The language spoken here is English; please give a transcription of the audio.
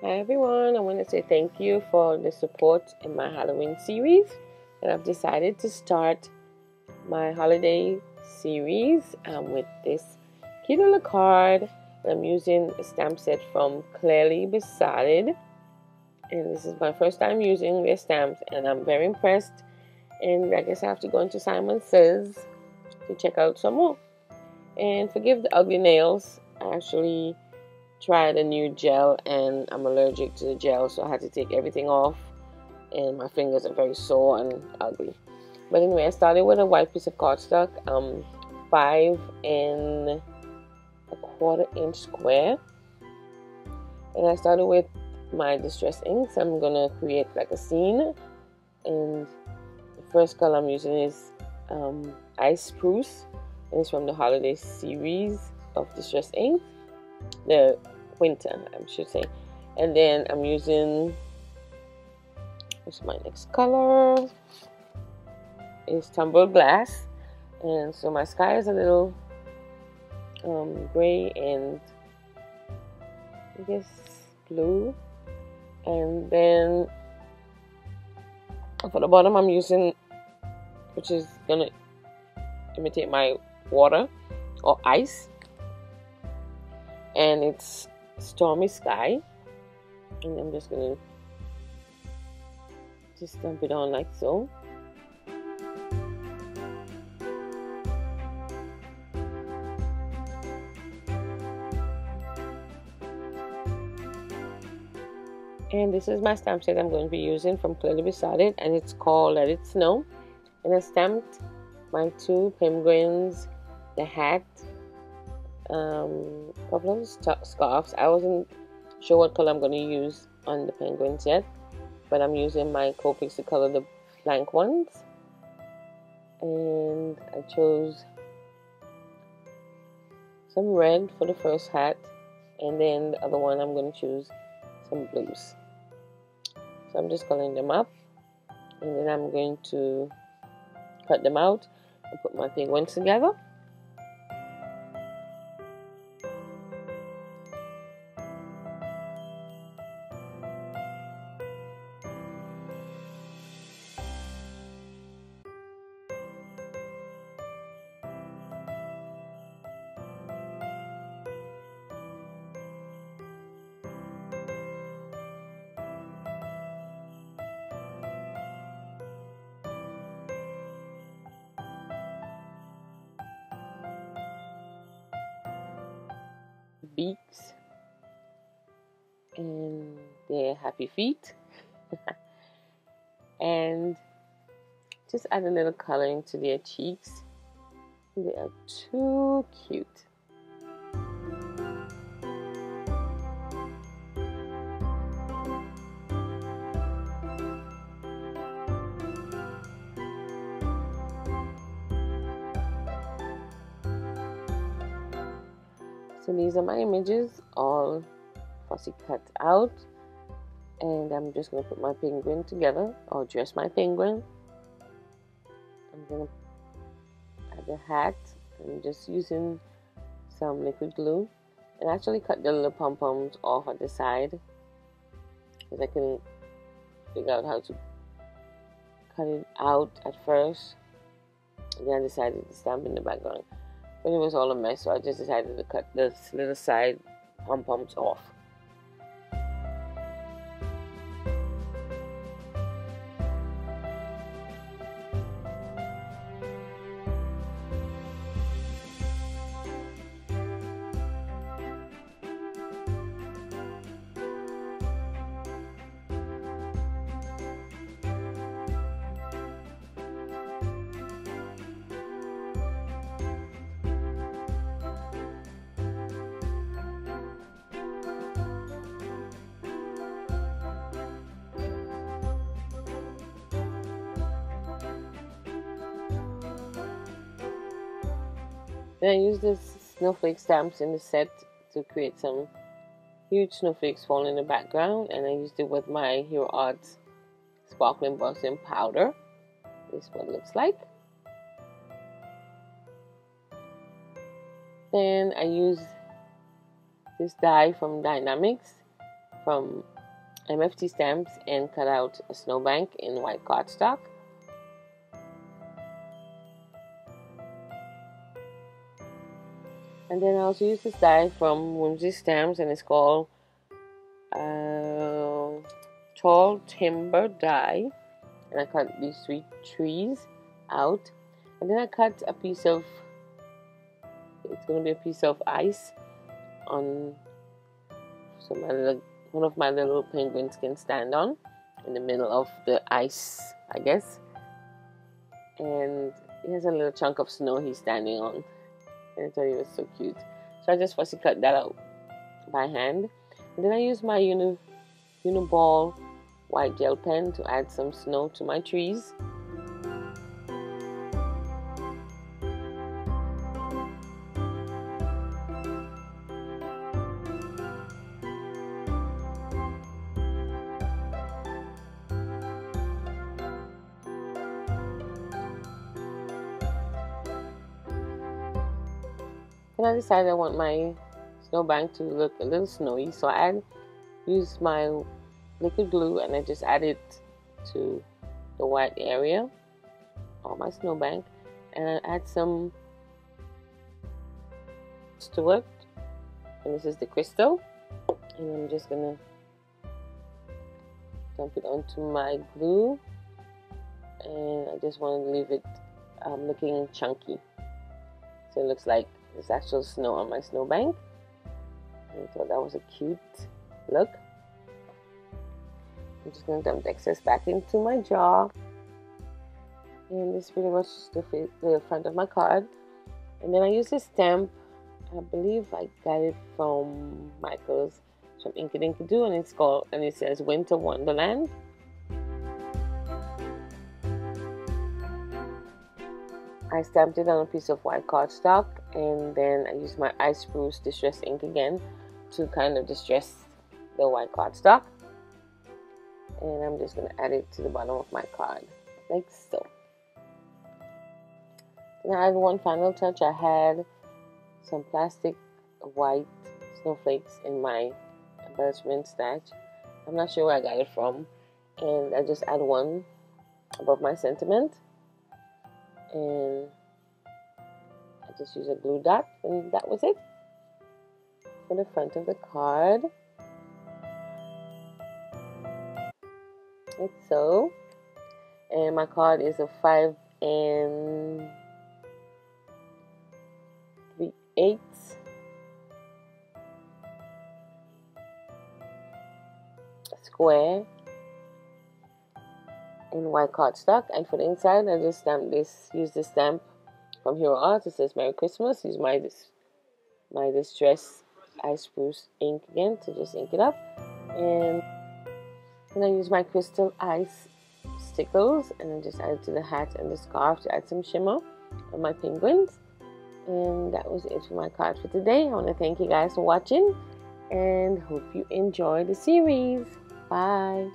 Hi everyone, I want to say thank you for the support in my Halloween series, and I've decided to start my holiday series with this cute little card. I'm using a stamp set from Clearly Besotted, and this is my first time using their stamps, and I'm very impressed. And I guess I have to go into Simon Says to check out some more. And forgive the ugly nails. I actually tried a new gel and I'm allergic to the gel, so I had to take everything off, and my fingers are very sore and ugly. But anyway, I started with a white piece of cardstock, 5 1/4 inch square, and I started with my distress inks. I'm gonna create like a scene, and the first color I'm using is Ice Spruce, and it's from the holiday series of distress ink, the winter I should say. And then I'm using, what's my next color, is Tumbled glass, and so my sky is a little gray and I guess blue. And then for the bottom I'm using, which is gonna imitate my water or ice, and it's Stormy Sky, and I'm just gonna stamp it on like so. And this is my stamp set I'm going to be using from Clearly Besotted, and it's called Let It Snow. And I stamped my 2 penguins, the hat, a couple of scarves. I wasn't sure what color I'm going to use on the penguins yet, but I'm using my Copics to color the blank ones. And I chose some red for the first hat, and then the other one I'm going to choose some blues. So I'm just coloring them up, and then I'm going to cut them out and put my penguins together. Beaks and their happy feet and just add a little coloring to their cheeks. They are too cute. So these are my images, all fussy cut out, and I'm just going to put my penguin together, or dress my penguin. I'm going to add the hat. I'm just using some liquid glue, and actually cut the little pom-poms off at the side, because I couldn't figure out how to cut it out at first, and then I decided to stamp in the background. But it was all a mess, so I just decided to cut the little side pom-poms off. Then I used this snowflake stamps in the set to create some huge snowflakes falling in the background, and I used it with my Hero Arts sparkling embossing powder. This is what it looks like. Then I use this die from Die-namics, from MFT Stamps and cut out a snowbank in white cardstock. And then I also use this die from Whimsy Stamps, and it's called Tall Timber Die. And I cut these 3 trees out, and then I cut a piece of, it's going to be a piece of ice on, so one of my little penguins can stand on in the middle of the ice, I guess. And he has a little chunk of snow he's standing on. And I thought he was so cute. So I just fussy cut that out by hand. And then I use my Uniball white gel pen to add some snow to my trees. And I decided I want my snowbank to look a little snowy, so I used my liquid glue and I just added to the white area on my snowbank, and I add some Stewart, and this is the crystal, and I'm just gonna dump it onto my glue, and I just want to leave it looking chunky, so it looks like there's actual snow on my snowbank. And I thought that was a cute look. I'm just going to dump the excess back into my jar. And this pretty much is the front of my card. And then I use this stamp. I believe I got it from Michael's, from Ink and Inkadoo, and it's called, and it says Winter Wonderland. I stamped it on a piece of white cardstock, and then I used my Ice Spruce distress ink again to kind of distress the white cardstock. And I'm just going to add it to the bottom of my card, like so. And I had one final touch. I had some plastic white snowflakes in my embellishment stash. I'm not sure where I got it from. And I just add one above my sentiment. And I just use a glue dot, and that was it for the front of the card. Like so. And my card is a 5 3/8 square in white cardstock, and for the inside I just use this stamp from Hero Art. It says Merry Christmas. Use my distress Ice Spruce ink again to just ink it up, and then I use my crystal ice stickles and I just add it to the hat and the scarf to add some shimmer on my penguins. And that was it for my card for today. I want to thank you guys for watching and hope you enjoy the series. Bye.